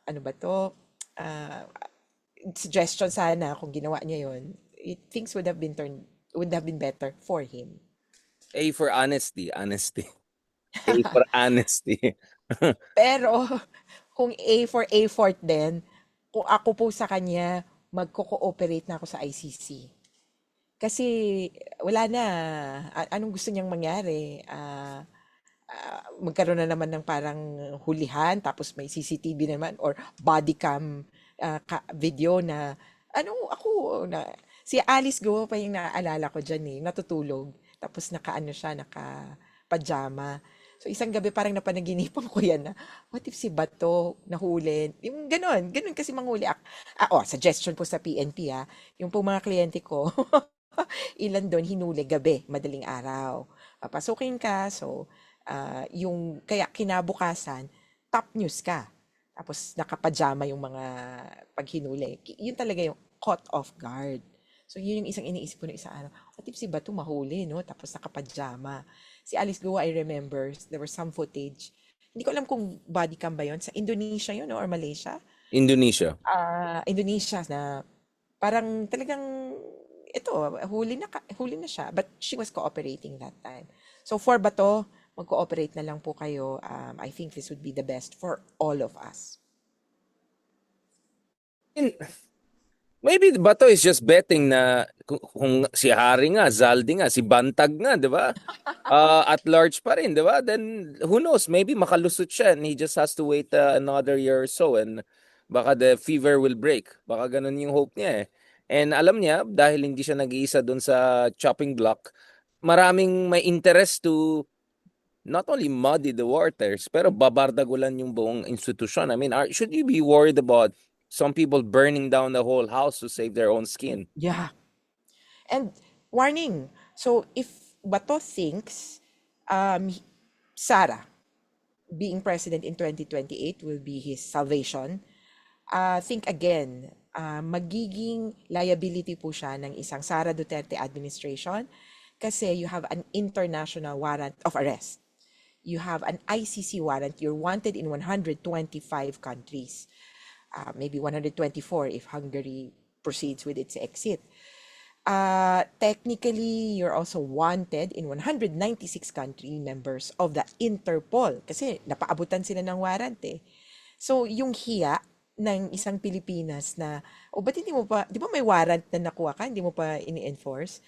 ano ba to, ah, suggestion sana kung ginawa niya yon, things would have been better for him. A for honesty. Honesty. A for honesty. Pero kung A4 din, kung ako po sa kanya, magko-cooperate na ako sa ICC. Kasi wala na. Anong gusto niyang mangyari? Magkaroon na naman ng parang hulihan, tapos may CCTV naman or body cam video na si Alice Go pa yung naaalala ko dyan natutulog, tapos naka-pajama. So isang gabi parang napanaginipan ko yan na, what if si Bato nahuli? Yung ganon kasi manghuli. Suggestion po sa PNP yung po mga kliyente ko, ilan doon hinuli gabi, madaling araw. Papasukin ka, so kaya kinabukasan, top news ka. Tapos nakapajama yung mga paghinuli. Yun talaga yung caught off guard. So yun yung isang iniisip ko na isa araw. What if si Bato mahuli, no? Tapos nakapajama. Si Alice Go, I remember, there was some footage. Hindi ko alam kung body cam ba yun. Sa Indonesia yun, no? Or Malaysia. Indonesia. Indonesia na parang talagang ito, huli na siya. But she was cooperating that time. So for Bato, mag-cooperate na lang po kayo. I think this would be the best for all of us. Maybe Bato is just betting na kung si Hari nga, Zaldi nga, si Bantag nga, di ba? At large pa rin, di ba? Then who knows, maybe makalusot siya and he just has to wait another year or so and baka the fever will break. Baka ganun yung hope niya eh. And alam niya, dahil hindi siya nag-iisa dun sa chopping block, maraming may interest to not only muddy the waters, pero babardagulan yung buong institusyon. I mean, should you be worried about some people burning down the whole house to save their own skin? Yeah. And warning. So if Bato thinks Sara being president in 2028 will be his salvation, think again. Magiging liability po siya ng isang Sara Duterte administration kasi you have an international warrant of arrest. You have an ICC warrant. You're wanted in 125 countries. maybe 124 if Hungary proceeds with its exit. Technically, you're also wanted in 196 country members of the Interpol kasi napaabutan sila ng warrant eh. So, yung hiya ng isang Pilipinas na, o ba't hindi mo pa, di ba may warrant na nakuha ka, hindi mo pa ini-enforce?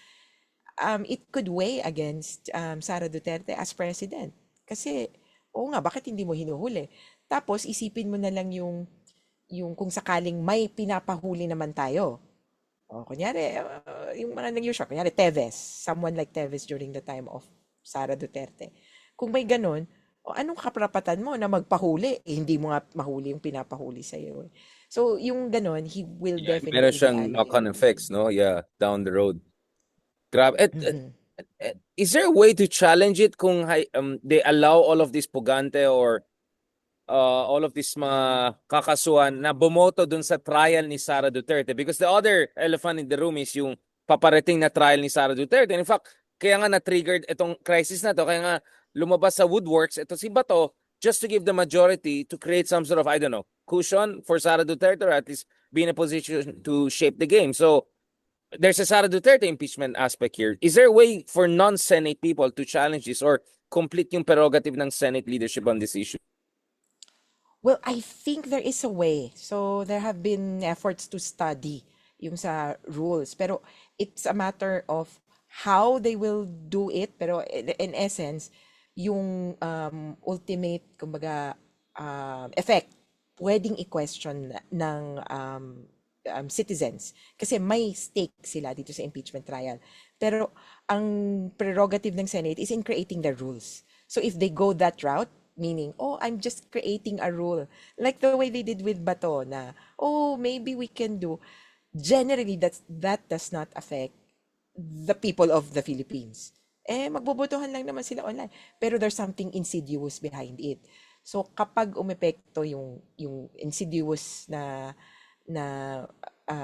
It could weigh against Sara Duterte as president. Kasi, oo nga, bakit hindi mo hinuhuli? Tapos, isipin mo na lang yung kung sakaling may pinapahuli naman tayo. O, kunyari, yung mga nag-usual, kunyari, Teves, someone like Teves during the time of Sara Duterte. Kung may ganun, o anong kaprapatan mo na magpahuli? Eh, hindi mo nga mahuli yung pinapahuli sa'yo. So, yung ganun, he will Yeah, meron definitely be siyang alloyed. knock-on effects, no? Yeah, down the road. Grabe. Mhm. Is there a way to challenge it kung they allow all of this pugante or all of these mga kakasuhan na bumoto dun sa trial ni Sara Duterte? Because the other elephant in the room is yung paparating na trial ni Sara Duterte. And in fact, kaya nga na-triggered itong crisis na to, kaya nga lumabas sa woodworks ito si Bato just to give the majority to create some sort of, I don't know, cushion for Sara Duterte or at least be in a position to shape the game. So, there's a Sara Duterte impeachment aspect here. Is there a way for non-Senate people to challenge this or complete yung prerogative ng Senate leadership on this issue? Well, I think there is a way. So there have been efforts to study yung sa rules. Pero it's a matter of how they will do it. Pero in essence, yung ultimate, kumbaga, effect, pwedeng i-question ng citizens. Kasi may stake sila dito sa impeachment trial. Pero ang prerogative ng Senate is in creating the rules. So if they go that route, meaning, oh, I'm just creating a rule. Like the way they did with Bato na, oh, maybe we can do. Generally, that does not affect the people of the Philippines. Eh, magbobotohan lang naman sila online. Pero there's something insidious behind it. So, kapag umepekto yung insidious na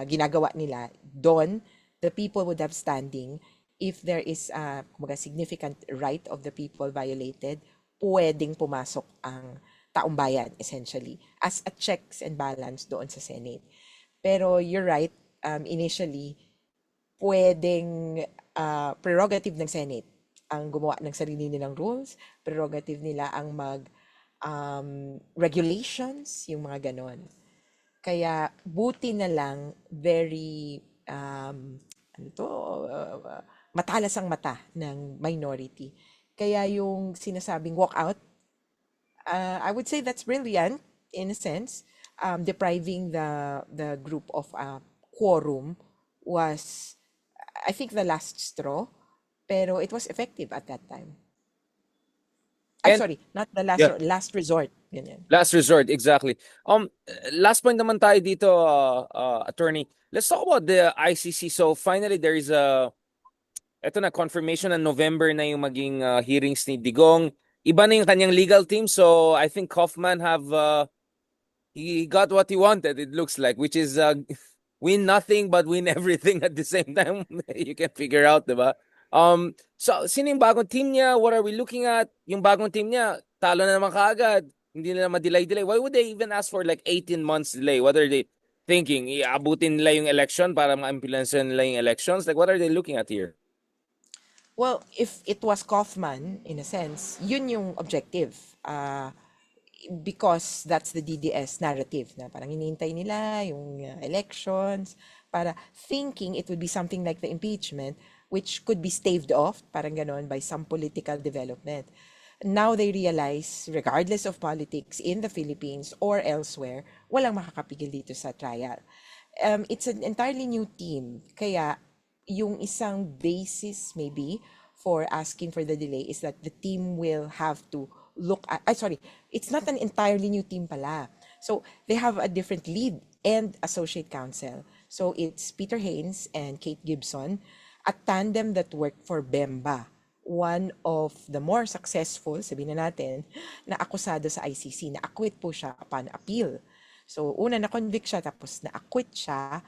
ginagawa nila, doon, the people would have standing. If there is a kumbaga, significant right of the people violated, pwedeng pumasok ang taong bayan, essentially, as a checks and balance doon sa Senate. Pero you're right, initially, pwedeng prerogative ng Senate ang gumawa ng sarili nilang rules, prerogative nila ang mag regulations, yung mga ganon. Kaya buti na lang very ano to, matalas ang mata ng minority. Kaya yung sinasabing walk out, I would say that's brilliant in a sense. Depriving the group of quorum was, I think, the last straw, pero it was effective at that time. I'm And sorry, not the last yeah, straw, last resort. Ganyan. last resort, exactly. Last point naman tayo dito, attorney. Let's talk about the ICC. So finally, there is eto na, confirmation na November na yung maging hearings ni Digong. Iba na yung kanyang legal team. So I think Kaufman he got what he wanted, it looks like, which is win nothing but win everything at the same time. You can figure out, diba? So, sino yung bagong team niya? What are we looking at? Yung bagong team niya, talo na naman kaagad. Hindi na ma-delay. Why would they even ask for like 18 months delay? What are they thinking? Iabutin nila yung election para ma-influence nila yung elections? Like, what are they looking at here? Well, if it was Kaufman, in a sense, yun yung objective. Because that's the DDS narrative na parang hinihintay nila yung elections para thinking it would be something like the impeachment which could be staved off, parang ganon, by some political development. Now they realize, regardless of politics in the Philippines or elsewhere, walang makakapigil dito sa trial. It's an entirely new team. Kaya yung isang basis maybe for asking for the delay is that the team will have to look at, sorry, it's not an entirely new team pala. So they have a different lead and associate counsel. So it's Peter Haynes and Kate Gibson, a tandem that worked for Bemba, one of the more successful, sabihin na natin, na akusado sa ICC. Na-acquit po siya upon appeal. So una na-convict siya tapos na-acquit siya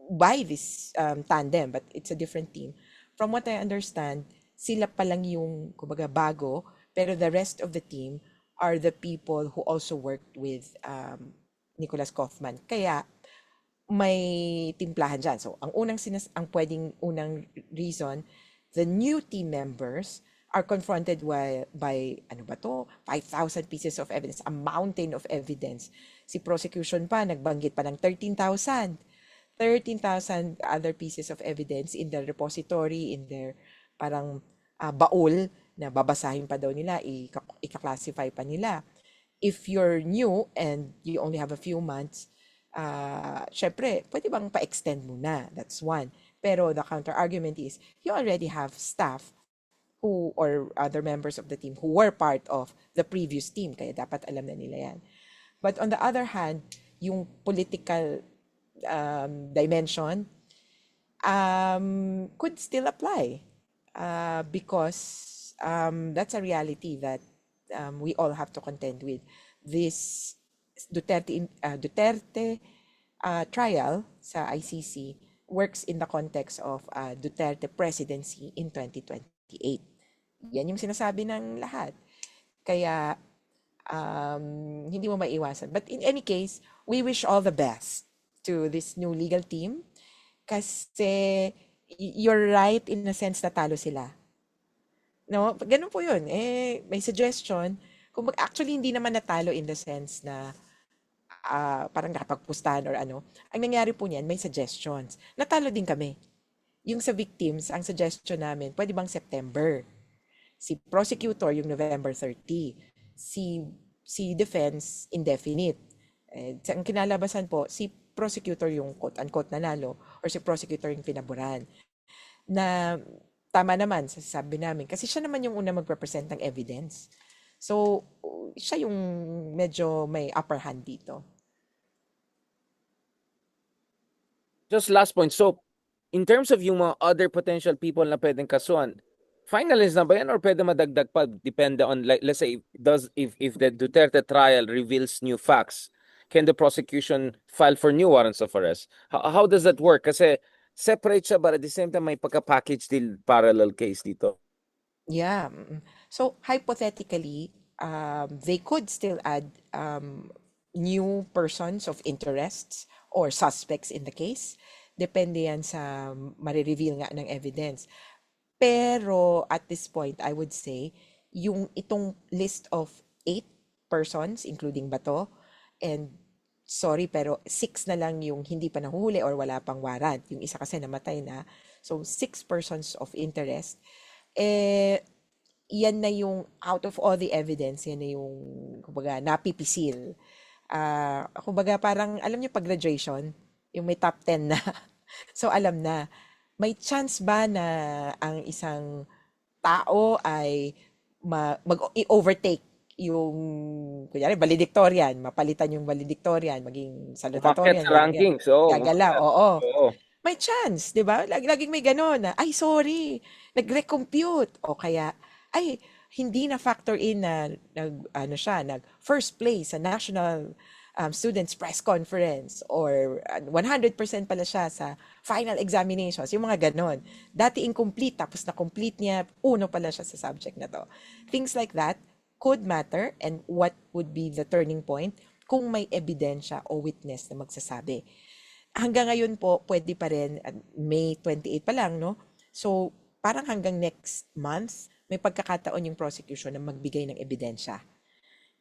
by this tandem, but it's a different team. From what I understand, sila pa lang yung kumbaga bago, pero the rest of the team are the people who also worked with Nicholas Kaufman. Kaya may timplahan dyan. So, ang pwedeng unang reason, the new team members are confronted by ano ba to, 5,000 pieces of evidence, a mountain of evidence. Si prosecution pa, nagbanggit pa ng 13,000 other pieces of evidence in their repository, in their parang baul na babasahin pa daw nila, ika-classify pa nila. If you're new and you only have a few months, syempre, pwede bang pa-extend muna? That's one. Pero the counter-argument is, you already have staff who or other members of the team who were part of the previous team, kaya dapat alam na nila yan. But on the other hand, yung political dimension could still apply because that's a reality that we all have to contend with. This Duterte trial sa ICC works in the context of Duterte presidency in 2028. Yan yung sinasabi ng lahat. Kaya hindi mo maiwasan. But in any case, we wish all the best to this new legal team kasi you're right in a sense na talo sila. No, ganun po yun. May suggestion. Actually, hindi naman natalo in the sense na parang nakapagpustahan or ano. Ang nangyari po niyan, may suggestions. Natalo din kami. Yung sa victims, ang suggestion namin, pwede bang September? Si prosecutor, yung November 30. Si defense, indefinite. Ang kinalabasan po, si prosecutor yung quote-unquote nanalo or si prosecutor yung pinaboran. Na tama naman, sasabi namin. Kasi siya naman yung una mag-represent ng evidence. So, siya yung medyo may upper hand dito. Just last point. So, in terms of yung mga other potential people na pwedeng kasuhan, finalize na ba yan or pwede madagdag pa? Depende on, like, let's say, if the Duterte trial reveals new facts, can the prosecution file for new warrants of arrest? How does that work? Kasi separate siya, but at the same time, may pagka-package deal parallel case dito. Yeah. So, hypothetically, they could still add new persons of interests or suspects in the case. Depende yan sa marireveal nga ng evidence. Pero at this point, I would say, yung itong list of 8 persons, including Bato, and sorry, pero 6 na lang yung hindi pa nahuhuli or wala pang warrant. Yung isa kasi namatay na. So, 6 persons of interest. Yan na yung out of all the evidence, yan na yung, kumbaga, napipisil. Kumbaga, parang, alam niyo, pag graduation, yung may top 10 na. So, alam na. May chance ba na ang isang tao ay mag-overtake yung, kunyari, valedictorian, mapalitan yung valedictorian, maging Umakyat salutatorian, sa rankings. Oo, gagalaw, umakyat. oo. Oo. May chance, di ba? Laging may gano'n na, ay, sorry, nag-recompute. O kaya, ay, hindi na factor in na nag first place sa National Students Press Conference or 100% pala siya sa final examinations, yung mga ganon. Dati incomplete, tapos na-complete niya, uno pala siya sa subject na to. Things like that could matter, and what would be the turning point kung may ebidensya o witness na magsasabi. Hanggang ngayon po, pwede pa rin, May 28 pa lang, no? So, parang hanggang next month, may pagkakataon yung prosecution na magbigay ng ebidensya.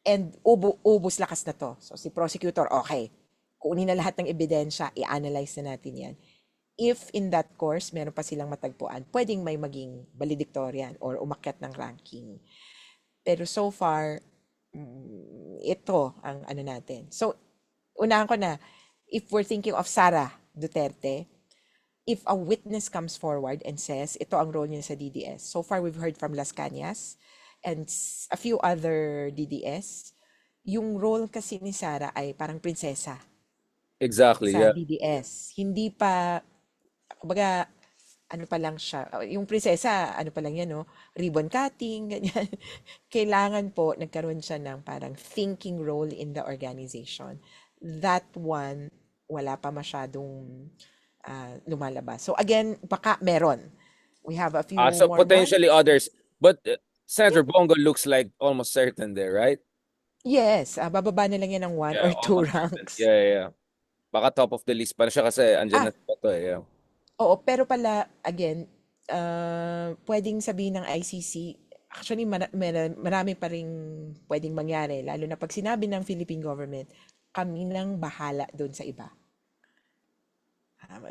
And ubos lakas na to. So, si prosecutor, okay, kunin na lahat ng ebidensya, i-analyze na natin yan. If in that course, meron pa silang matagpuan, pwedeng may maging valedictorian or umakyat ng ranking. Pero so far, ito ang ano natin. So, unahan ko na, if we're thinking of Sara Duterte, if a witness comes forward and says, ito ang role niya sa DDS. So far, we've heard from Las Cañas and a few other DDS. Yung role kasi ni Sara ay parang prinsesa Exactly, sa yeah. DDS. Hindi pa, kumbaga, ano pa lang siya, yung prinsesa, ano pa lang yan, no? Ribbon cutting, ganyan. Kailangan po, nagkaroon siya ng parang thinking role in the organization. That one, wala pa masyadong lumalabas. So again, baka meron. We have a few So more potentially months. others. But Senator Bongo looks like almost certain there, right? Yes, bababa na lang yan ng one Yeah, or two almost certain. ranks. Yeah, yeah, yeah. Baka top of the list pa na siya kasi andyan Ah, na si Bato eh. Yeah. oo, pero pala, again, pwedeng sabihin ng ICC, actually, marami pa ring pwedeng mangyari, lalo na pag sinabi ng Philippine government, kami nang bahala doon sa iba.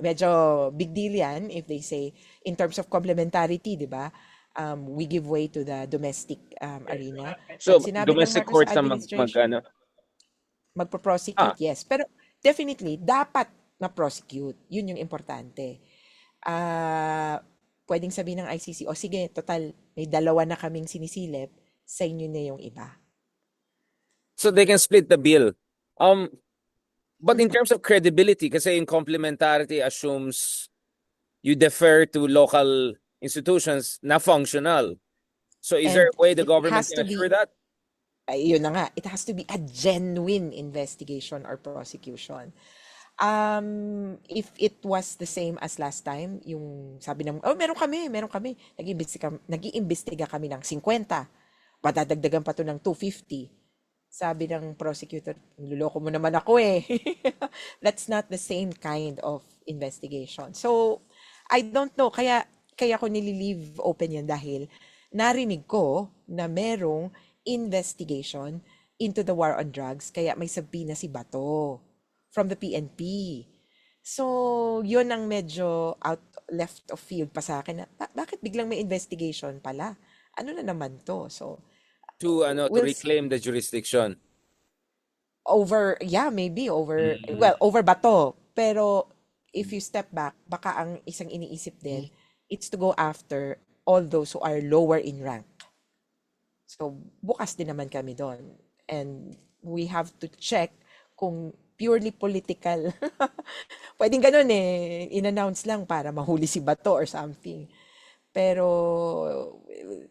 Medyo big deal yan if they say, in terms of complementarity, di ba? We give way to the domestic arena. Pag So, sinabi ng domestic Marcos courts na mag administration, ano. Ah, magpo-prosecute, yes. Pero definitely, dapat na-prosecute. Yun yung importante. Ah, pwedeng sabihin ng ICC, o sige, total, may dalawa na kaming sinisilip, sa inyo na yung iba. so they can split the bill. But in terms of credibility, kasi yung complementarity assumes you defer to local institutions na functional. So is there And a way the it government has can to assure be, that? yun na nga, it has to be a genuine investigation or prosecution. If it was the same as last time, yung sabi ng, oh, meron kami. Nag-iimbestiga kami ng 50. Padadagdagan pa to ng 250. Sabi ng prosecutor, niloloko mo naman ako eh. That's not the same kind of investigation. So, I don't know. Kaya ko nililive open yan dahil narinig ko na merong investigation into the war on drugs. Kaya may sabi na si Bato from the PNP. So, yun ang medyo left of field pa sa akin na, bakit biglang may investigation pala? Ano na naman to? So, To we'll see. reclaim the jurisdiction. Maybe Mm. over Bato. Pero, if you step back, baka ang isang iniisip din, it's to go after all those who are lower in rank. So, bukas din naman kami doon. And we have to check kung purely political. Pwedeng ganun eh, in-announce lang para mahuli si Bato or something. Pero,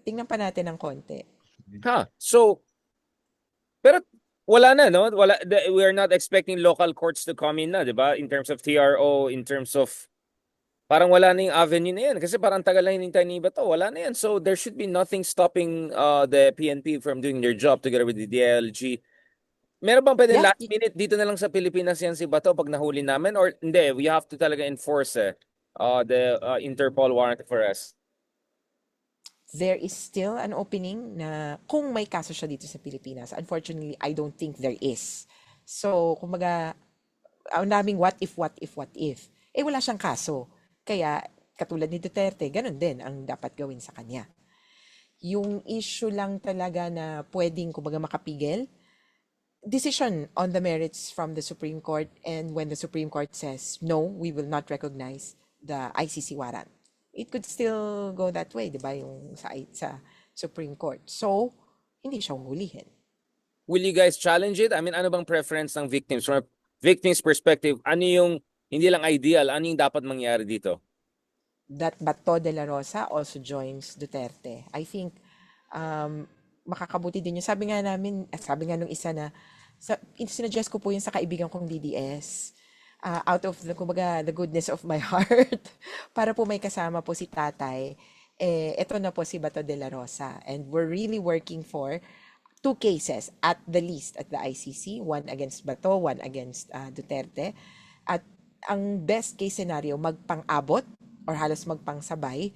tingnan pa natin ng konti. So, pero wala na, no? We are not expecting local courts to come in na, di ba? In terms of TRO, in terms of, parang wala na yung avenue na yan. Kasi parang tagal lang hinintay ni Bato, wala na yan. So, there should be nothing stopping the PNP from doing their job together with the DLG. Meron bang pwede Yeah, last minute dito na lang sa Pilipinas yan si Bato pag nahuli namin? Or hindi, we have to talaga enforce the Interpol warrant for arrest. there is still an opening na kung may kaso siya dito sa Pilipinas. Unfortunately, I don't think there is. So, kumbaga, ang daming what if, what if, what if. Eh, wala siyang kaso. Kaya, katulad ni Duterte, ganun din ang dapat gawin sa kanya. Yung issue lang talaga na pwedeng, kumbaga, makapigil, decision on the merits from the Supreme Court, and when the Supreme Court says, no, we will not recognize the ICC warrant, it could still go that way, di ba, yung sa Supreme Court. So, hindi siya huhulihin. Will you guys challenge it? I mean, ano bang preference ng victims? From a victim's perspective, ano yung hindi lang ideal, ano yung dapat mangyari dito? That Bato de la Rosa also joins Duterte. I think makakabuti din yun. Sabi nga nung isa na, sinuggest ko po yun sa kaibigan kong DDS. Out of kumbaga, the goodness of my heart, para po may kasama po si tatay, eto na po si Bato de la Rosa. And we're really working for 2 cases at the least at the ICC, one against Bato, one against Duterte. At ang best case scenario, magpang-abot or halos magpang-sabay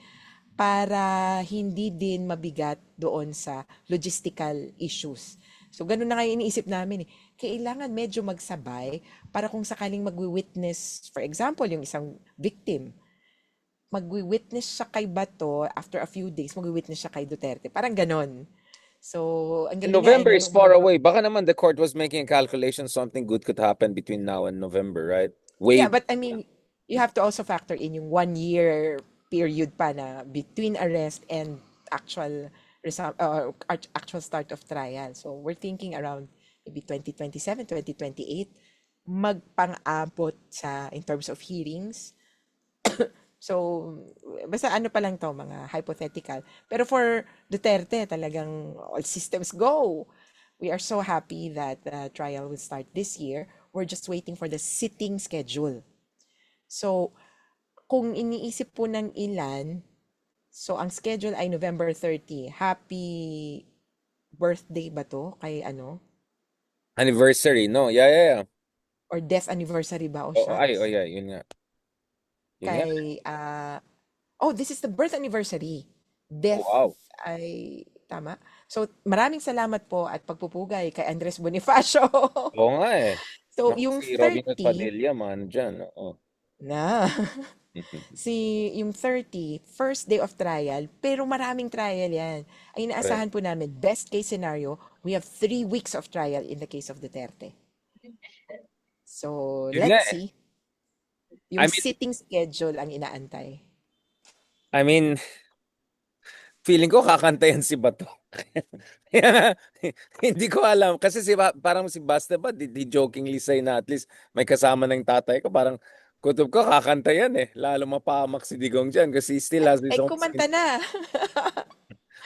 para hindi din mabigat doon sa logistical issues. So, ganun na nga yung iniisip namin eh. Kailangan medyo magsabay para kung sakaling magwi-witness, for example, yung isang victim, magwi-witness siya kay Bato, after a few days, magwi-witness siya kay Duterte. Parang ganon. So, ang galing nga November eh, is far away. Baka naman the court was making a calculation something good could happen between now and November, right? Yeah, Wave. but I mean, you have to also factor in yung 1 year period pa na between arrest and actual actual start of trial. So we're thinking around maybe 2027, 2028 magpang-abot sa in terms of hearings. So basta ano pa lang to, mga hypothetical. Pero for Duterte talagang all systems go. We are so happy that the trial will start this year. We're just waiting for the sitting schedule. So, kung iniisip po ng ilan, so ang schedule ay November 30. Happy birthday ba to kay ano? Anniversary, no? Yeah. Or death anniversary ba? Oh, Oh, ay, oh shucks. yeah, yun nga. Yun nga. Kay, oh, this is the birth anniversary. Oh, Death wow. ay tama. So, maraming salamat po at pagpupugay kay Andres Bonifacio. Oo nga eh. So, Naku, yung si Robin Hood 30 Padilla, man, dyan. Oo. na yung 30, first day of trial, pero maraming trial yan. Ang Correct. inaasahan po namin, best case scenario, we have 3 weeks of trial in the case of Duterte. So, Yun nga let's eh. see. I Yung mean, sitting schedule ang inaantay. I mean, feeling ko kakanta yan si Bato. Kaya, hindi ko alam. Kasi parang si Basta ba, di jokingly say na at least may kasama ng tatay ko. Parang kutob ko kakanta yan eh. Lalo mapahamak si Digong dyan kasi he still has his Ay, own kumanta na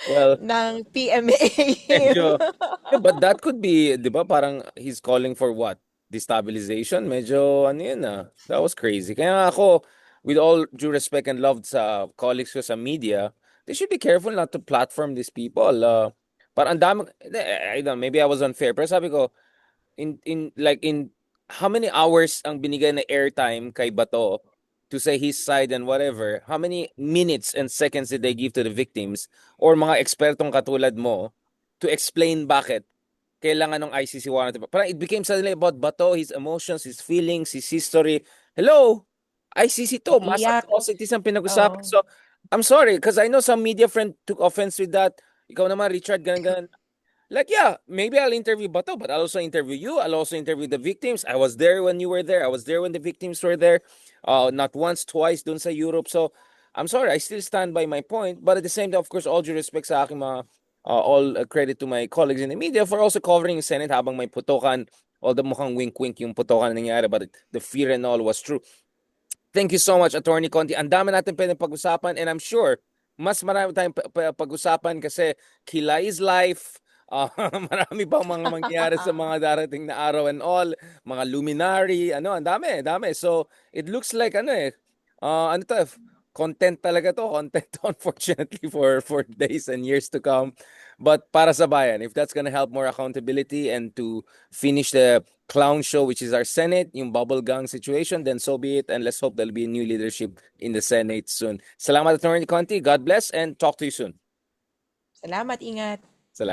well, ng PMA. medyo, yeah, but that could be, di ba, parang he's calling for what? Destabilization? Medyo, ano yun ah. That was crazy. Kaya nga ako, with all due respect and love sa colleagues ko sa media, they should be careful not to platform these people. Parang ang dami, I don't know, maybe I was unfair, pero sabi ko, in how many hours ang binigay na airtime kay Bato to say his side and whatever, how many minutes and seconds did they give to the victims or mga ekspertong katulad mo to explain bakit kailangan ng ICC warrant? Parang it became suddenly about Bato, his emotions, his feelings, his history. Hello? ICC to, mass Iiyak. atrocities ang pinag-usapan. Oo. So, I'm sorry, because I know some media friend took offense with that. Ikaw naman, Richard, ganun. Like, yeah, maybe I'll interview Bato, but I'll also interview you. I'll also interview the victims. I was there when you were there. I was there when the victims were there. Not once, twice dun sa Europe. So, I'm sorry, I still stand by my point. But at the same time, of course, all due respect sa aking mga, all credit to my colleagues in the media for also covering the Senate habang may putokan. Although mukhang wink-wink yung putokan na nangyari, but the fear and all was true. Thank you so much, Attorney Conti. Ang dami natin pwedeng pag-usapan and I'm sure mas marami tayong pag-usapan kasi Kilay is life. Marami pang mga mangyayari sa mga darating na araw and all. Mga luminary, ang dami. So, it looks like, ano to, content talaga to. Content, unfortunately, for days and years to come. But para sa bayan, if that's gonna help more accountability and to finish the clown show, which is our Senate, yung bubble gang situation, then so be it. And let's hope there'll be a new leadership in the Senate soon. Salamat, Attorney Conti. God bless and talk to you soon. Salamat, ingat.